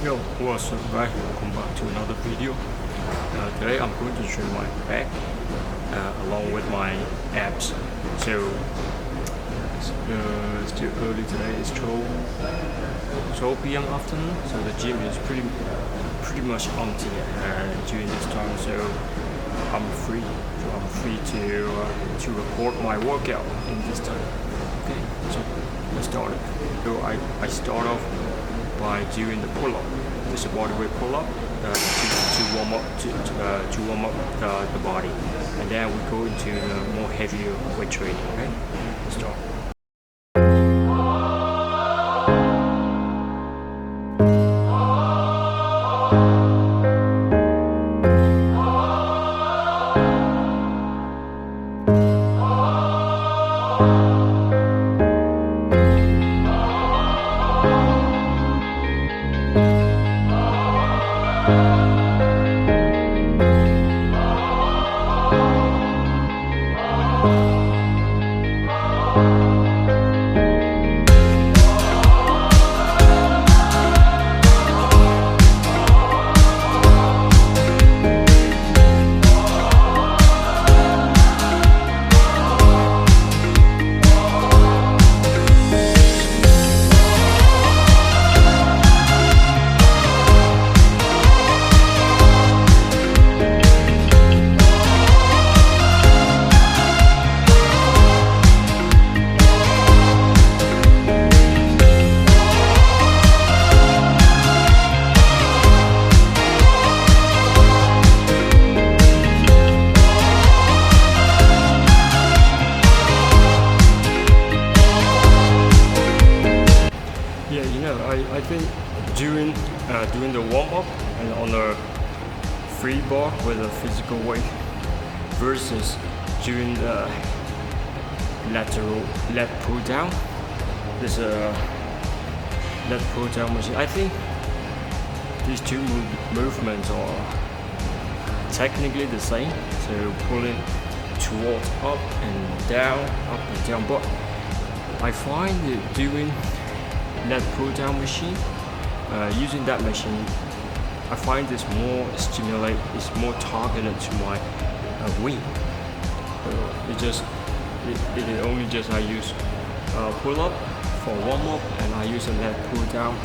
Yo, what's up guys, welcome back to another video. Today I'm going to train my back along with my abs. So it's still early today, it's 12 p.m. afternoon, so the gym is pretty much empty during this time, so I'm free to record my workout in this time. Okay, so let's start it. So I start off by doing the pull-up. This is a bodyweight pull-up to warm up the body, and then we go into the more heavier weight training. Okay, let's start. I think during the warm-up and on a free bar with a physical weight versus during the lateral leg pull down, there's a leg pull down machine. I think these two movements are technically the same, so pulling towards up and down, but I find that doing leg pull down machine, using that machine, I find this more stimulate, it's more targeted to my wing. It only just I use pull up for warm up, and I use a leg pull down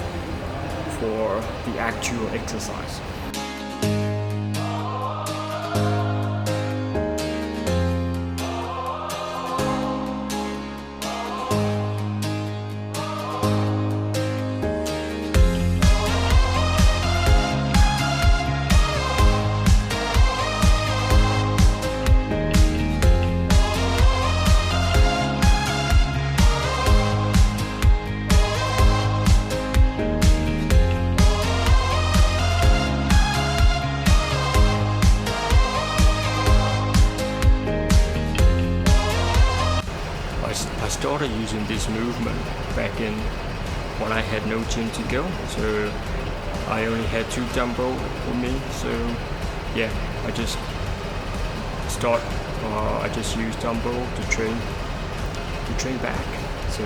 for the actual exercise. I started using this movement back in when I had no gym to go, so I only had 2 dumbbells with me. So yeah, I just use dumbbell to train back. So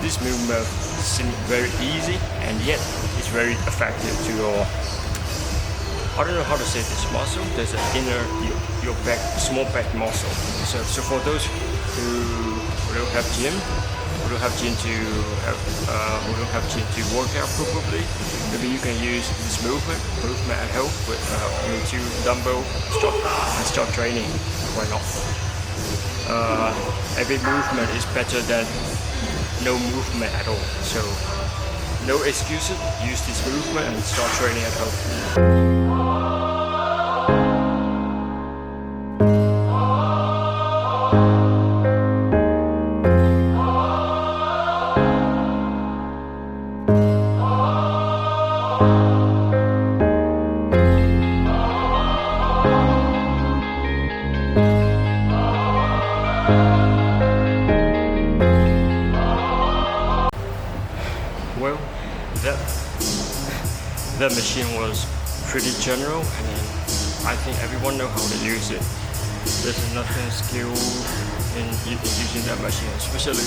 this movement seems very easy, and yet it's very effective to your, I don't know how to say this muscle. There's an inner your back, small back muscle. So for those who don't have gym, who don't have gym to work out properly, maybe you can use this movement at home with only 2 dumbbell and start training. Why not? Every movement is better than no movement at all. So no excuses. Use this movement and start training at home. Well, that machine was pretty general, and I think everyone knows how to use it. There's nothing skill in using that machine, especially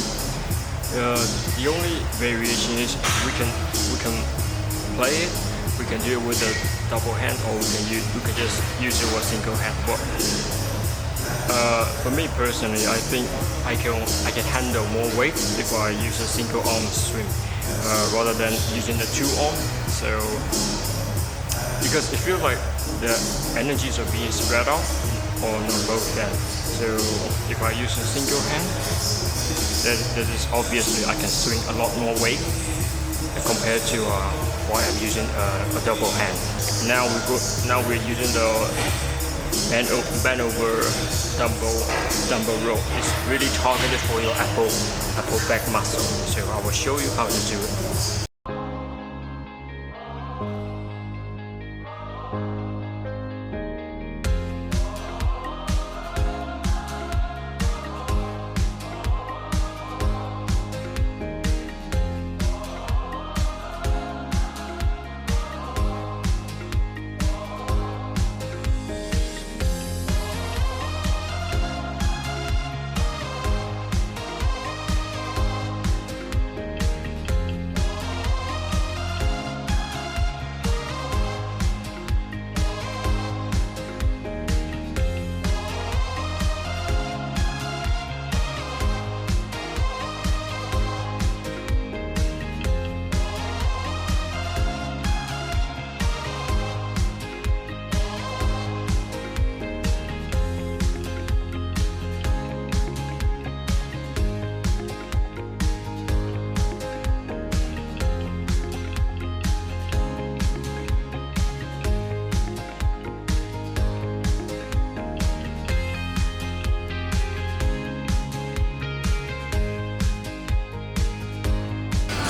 the only variation is we can play it, we can do it with a double hand, or we can just use it with a single hand. But for me personally, I think I can handle more weight if I use a single arm swing rather than using the two arm. So because it feels like the energies are being spread out on both hands. So if I use a single hand, that is obviously I can swing a lot more weight compared to why I'm using a double hand. Now we're using the bend over dumbbell row. It's really targeted for your upper back muscle. So I will show you how to do it.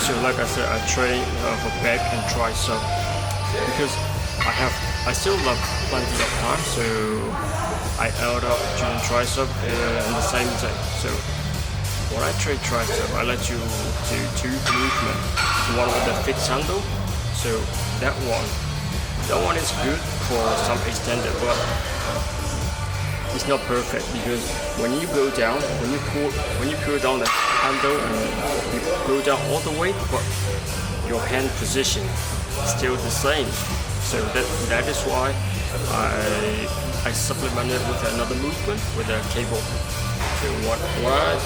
So like I said, I train for back and tricep because I still love plenty of time, so I add up doing tricep in the same day. So when I train tricep, I let you do two movements. One with the fixed handle, so that one is good for some extended, but it's not perfect because when you go down, when you pull down the handle and you go down all the way, but your hand position is still the same. So that is why I supplement it with another movement with a cable. So when I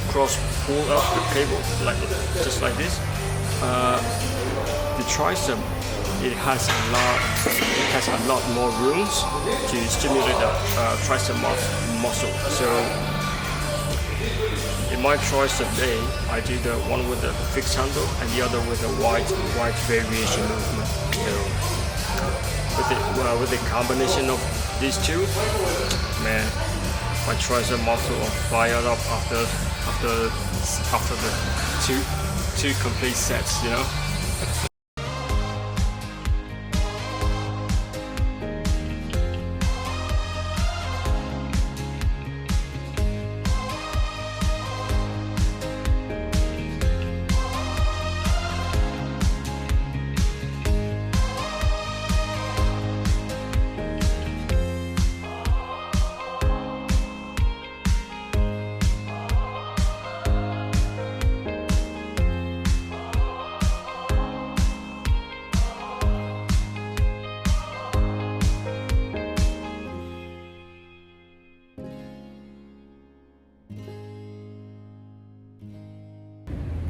cross pull up the cable just like this, the tricep it has a lot more rooms to stimulate the tricep muscle. So in my tricep day, I do the one with the fixed handle and the other with a wide variation movement. So with the combination of these two, man, my tricep muscle are fired up after the two complete sets, you know.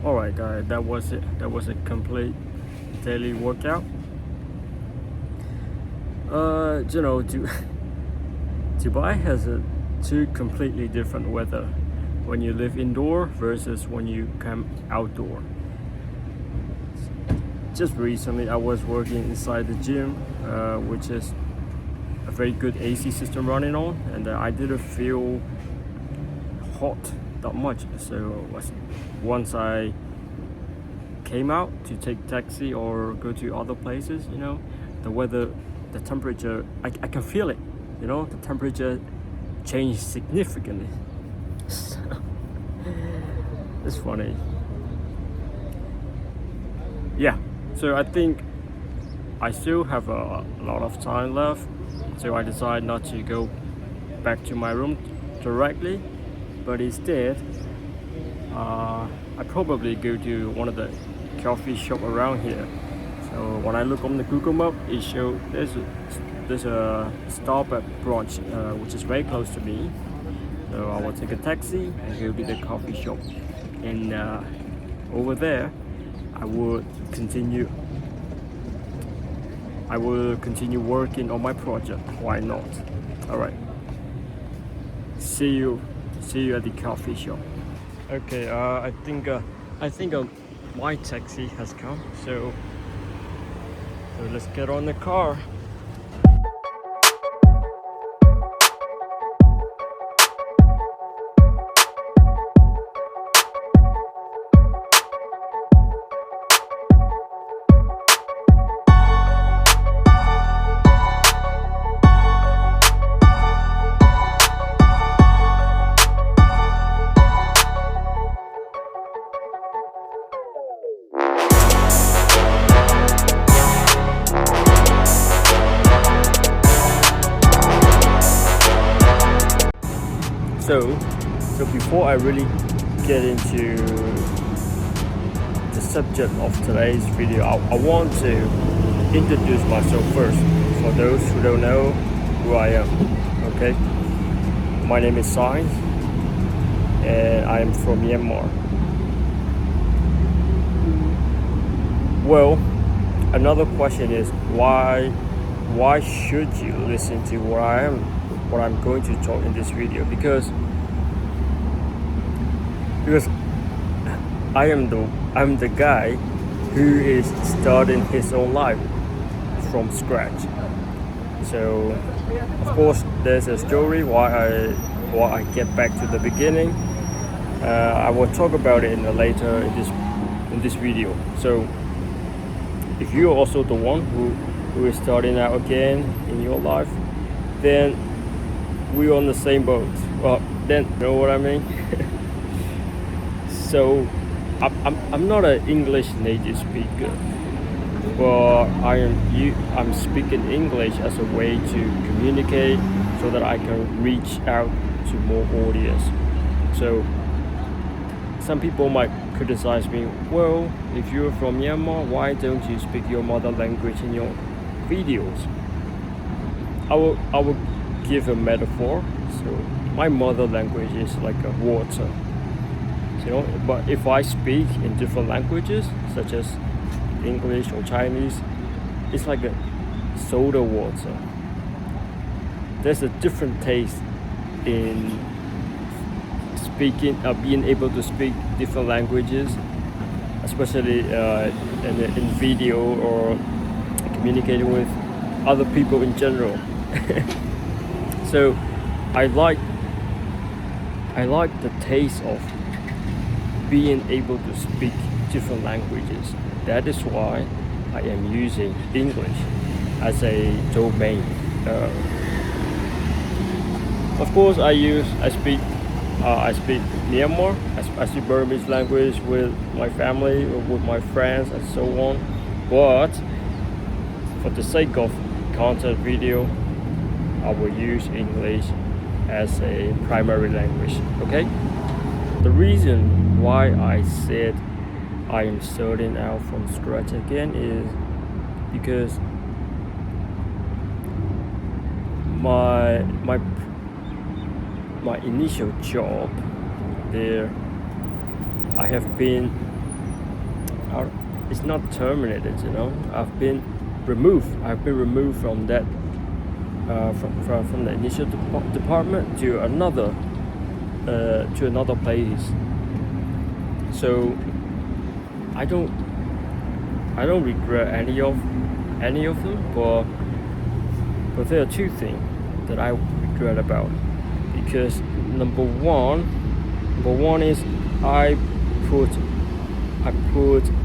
Alright guys, that was it. That was a complete daily workout. You know, Dubai has two completely different weather when you live indoor versus when you come outdoor. Just recently I was working inside the gym, which is a very good AC system running on, and I didn't feel hot that much. So once I came out to take taxi or go to other places, you know, the weather, the temperature, I can feel it, you know, the temperature changed significantly. So, it's funny. Yeah, so I think I still have a lot of time left, so I decided not to go back to my room directly, but instead I probably go to one of the coffee shop around here So when I look on the Google Map, it shows there's a Starbucks branch which is very close to me. So I will take a taxi and go to the coffee shop, and over there I will continue working on my project. Why not? All right. See you at the coffee shop. Okay. I think my taxi has come. So let's get on the car. So before I really get into the subject of today's video, I want to introduce myself first for those who don't know who I am. Okay, my name is Science and I am from Myanmar. Well, another question is why should you listen to what I'm going to talk in this video? Because I'm the guy who is starting his own life from scratch. So of course there's a story why I get back to the beginning. I will talk about it later in this video. So if you're also the one who is starting out again in your life, then we're on the same boat. Well, then you know what I mean. So I'm not an English native speaker, but I'm speaking English as a way to communicate so that I can reach out to more audience. So some people might criticize me, well, if you're from Myanmar, why don't you speak your mother language in your videos? I will give a metaphor. So my mother language is like a water, you know, but if I speak in different languages such as English or Chinese, it's like a soda water. There's a different taste in speaking, being able to speak different languages, especially in video or communicating with other people in general. So I like the taste of being able to speak different languages. That is why I am using English as a domain. Of course, I speak Myanmar, I speak Burmese language with my family, or with my friends, and so on. But for the sake of content video, I will use English as a primary language. Okay. The reason why I said I am starting out from scratch again is because my initial job there, I have been it's not terminated, you know. I've been removed from that from the initial department to another place. So I don't regret any of them, but there are two things that I regret about. Because number one is I put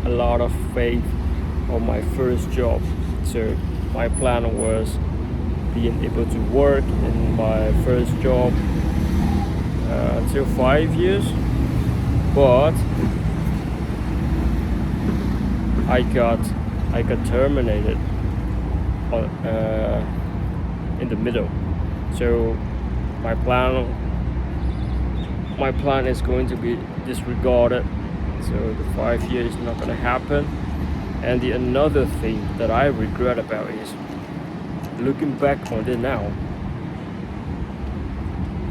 a lot of faith on my first job. So my plan was being able to work in my first job until 5 years, but I got terminated in the middle. So my plan is going to be disregarded. So the 5 years is not going to happen. And the another thing that I regret about is looking back on it now.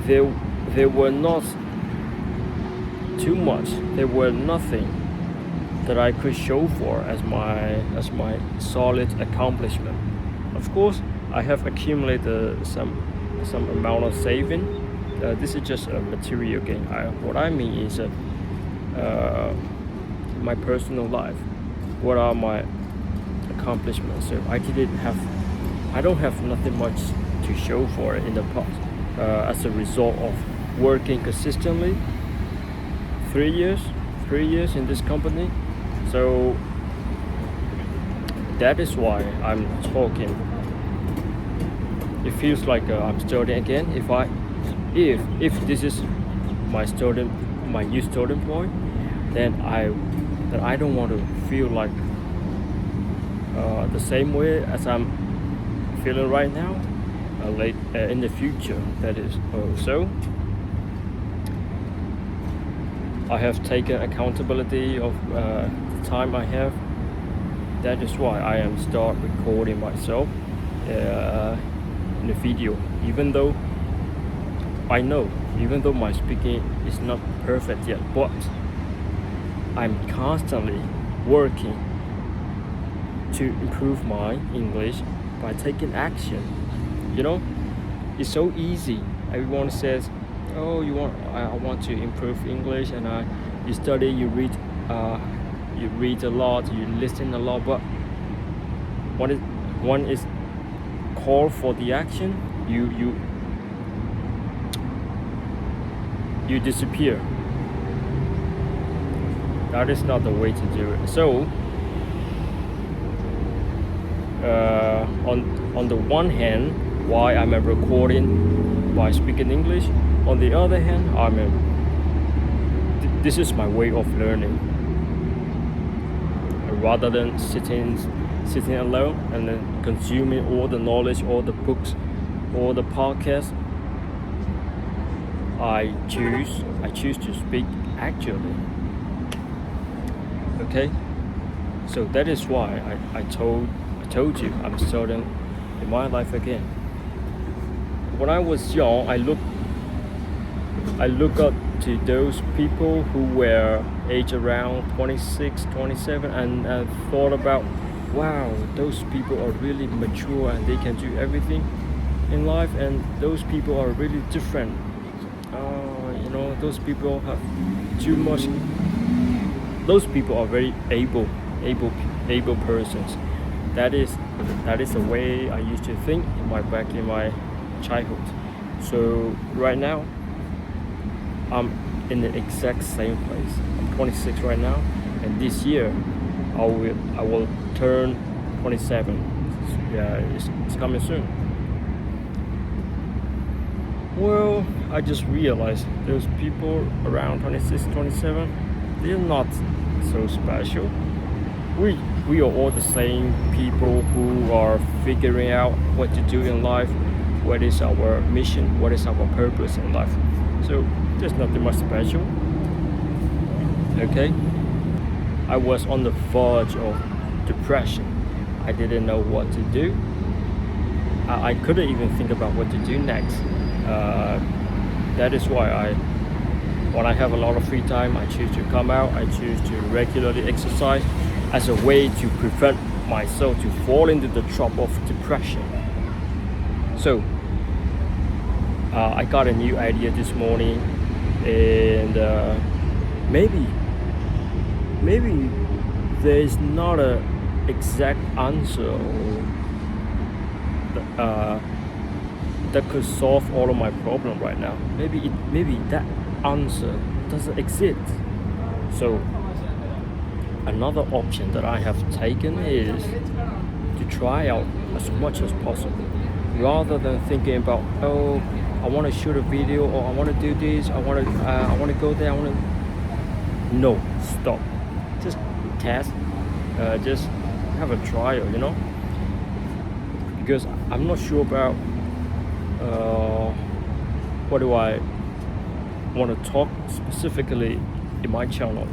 There were not too much. There were nothing that I could show for as my solid accomplishment. Of course, I have accumulated some amount of saving. This is just a material gain. What I mean is my personal life. What are my accomplishments? So I don't have nothing much to show for it in the past. As a result of working consistently 3 years in this company. So that is why I'm talking. It feels like I'm starting again. If this is my new starting point, then I don't want to feel like the same way as I'm feeling right now. In the future, that is. So I have taken accountability of the time I have. That is why I am start recording myself in the video, even though my speaking is not perfect yet, but I'm constantly working to improve my English by taking action. You know, it's so easy. Everyone says, "Oh, I want to improve English," and you study, you read a lot, you listen a lot. But one is call for the action. You disappear. That is not the way to do it. So, on the one hand, why I'm recording by speaking English. On the other hand, this is my way of learning. Rather than sitting alone and then consuming all the knowledge, all the books, all the podcasts, I choose to speak actually. Okay, so that is why I told you I'm starting in my life again. When I was young, I look up to those people who were age around 26, 27, and thought about, wow, those people are really mature and they can do everything in life, and those people are really different. Those people have too much. Those people are very able persons. That is the way I used to think back in my childhood. So right now, I'm in the exact same place. I'm 26 right now, and this year I will turn 27. Yeah, it's coming soon. Well, I just realized those people around 26, 27, they're not so special. We are all the same people who are figuring out what to do in life, what is our mission, what is our purpose in life. So there's nothing much special. Okay? I was on the verge of depression. I didn't know what to do. I couldn't even think about what to do next. That is why when I have a lot of free time, I choose to come out. I choose to regularly exercise as a way to prevent myself to fall into the trap of depression. So I got a new idea this morning, and maybe there is not a exact answer that could solve all of my problem right now. Maybe that answer doesn't exist. So another option that I have taken is to try out as much as possible, rather than thinking about, oh, I want to shoot a video, or I want to do this, I want to go there, No, stop. Just test. Just have a trial, because I'm not sure about what do I want to talk specifically in my channel.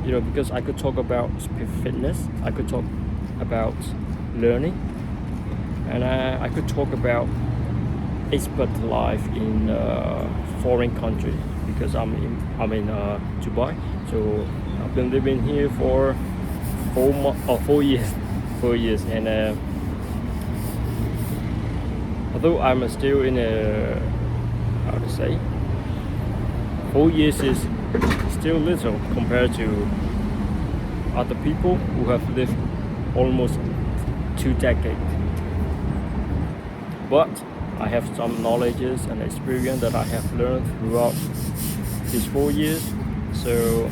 because I could talk about fitness, I could talk about learning, and I could talk about expert life in foreign country, because I'm in Dubai, so I've been living here for 4 years, 4 years, and although I'm still in a, how to say, 4 years is still little compared to other people who have lived almost 2 decades. But I have some knowledges and experience that I have learned throughout these 4 years. So,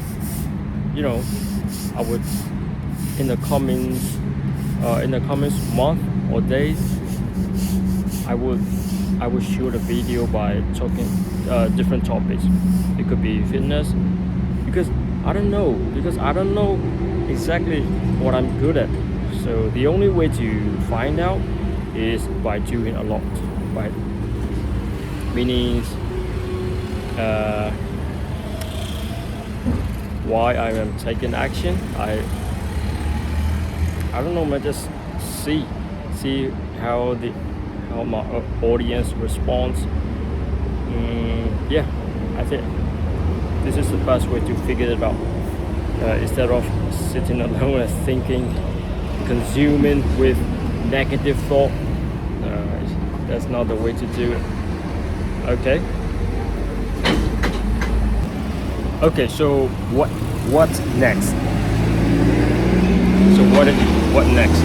I would in the comments month or days, I would shoot a video by talking different topics. It could be fitness, because I don't know exactly what I'm good at. So the only way to find out is by doing a lot, right? Meaning why I am taking action. I don't know, man, just see how my audience responds. Yeah, I think this is the best way to figure it out, instead of sitting alone and thinking, consuming with negative thought. That's not the way to do it. Okay, so what's next? So what next?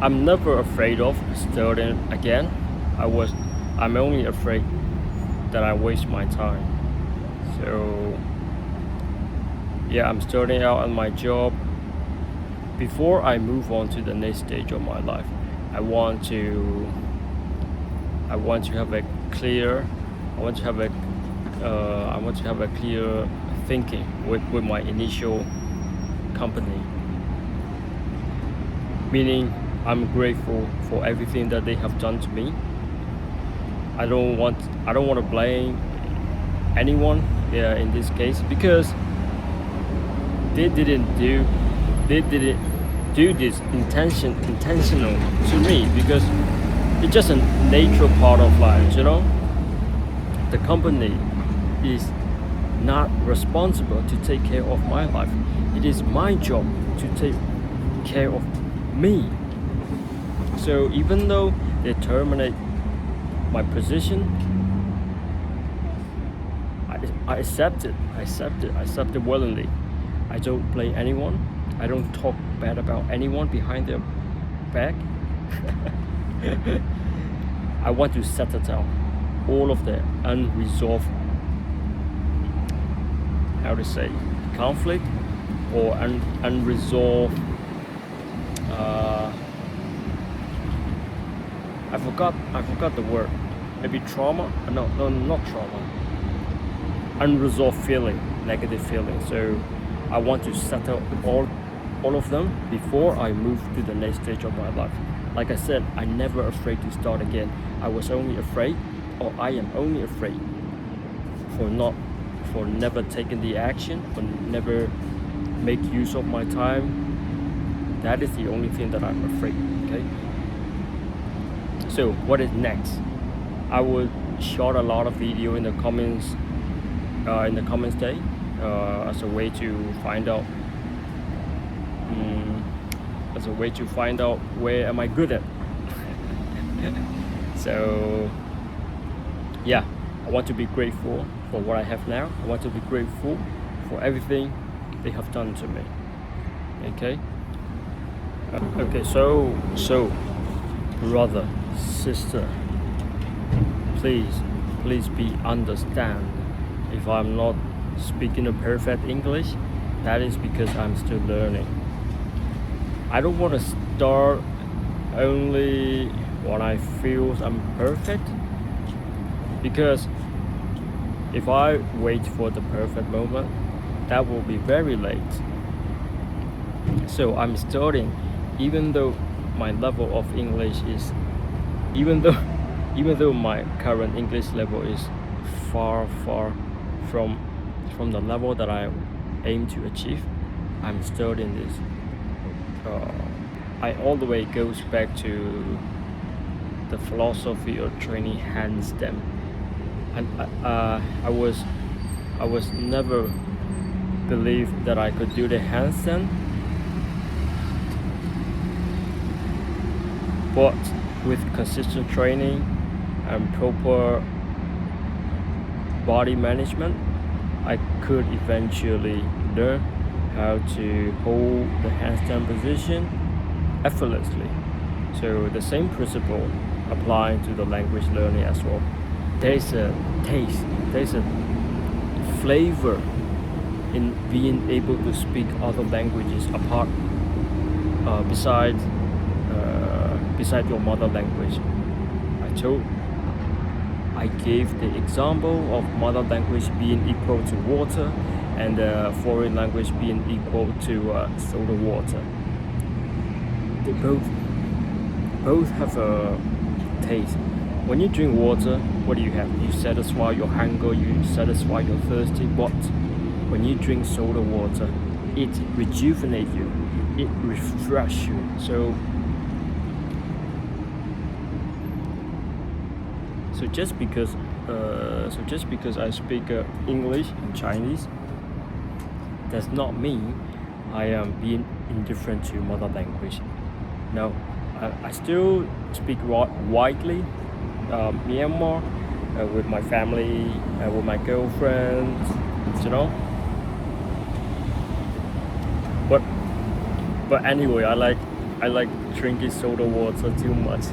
I'm never afraid of starting again. I'm only afraid that I waste my time. So yeah, I'm starting out on my job. Before I move on to the next stage of my life, I want to have a clear thinking with my initial company. Meaning, I'm grateful for everything that they have done to me. I don't want to blame anyone, in this case, because they didn't do this intentional to me, because it's just a natural part of life. The company is not responsible to take care of my life. It is my job to take care of me. So even though they terminate my position, I accept it willingly. I don't blame anyone. I don't talk bad about anyone behind their back. I want to settle down all of the unresolved, conflict, or unresolved. I forgot the word. Maybe trauma? No, not trauma. Unresolved feeling, negative feeling. So I want to settle all of them before I move to the next stage of my life. Like I said, I'm never afraid to start again. I am only afraid for never taking the action, for never make use of my time. That is the only thing that I'm afraid. Okay. So what is next? I will shot a lot of video in the comments day, as a way to find out. Where am I good at. So yeah, I want to be grateful for what I have now. I want to be grateful for everything they have done to me. Okay. So brother, sister, please be understand if I'm not speaking a perfect English. That is because I'm still learning. I don't want to start only when I feel I'm perfect, because if I wait for the perfect moment, that will be very late. So I'm starting, even though my level of English is, even though my current English level is far from the level that I aim to achieve, I'm still in this. I all the way goes back to the philosophy of training handstand, and I was never believed that I could do the handstand, but with consistent training and proper body management, I could eventually learn how to hold the handstand position effortlessly. So the same principle applying to the language learning as well. There's a taste, there's a flavor in being able to speak other languages apart, beside your mother language. I gave the example of mother language being equal to water and foreign language being equal to soda water. They both have a taste. When you drink water, what do you have? You satisfy your hunger, you satisfy your thirsty. But when you drink soda water, it rejuvenates you, it refreshes you. So just because I speak English and Chinese does not mean I am being indifferent to mother language. No, I still speak widely Myanmar with my family, with my girlfriend, you know. But anyway, I like drinking soda water too much.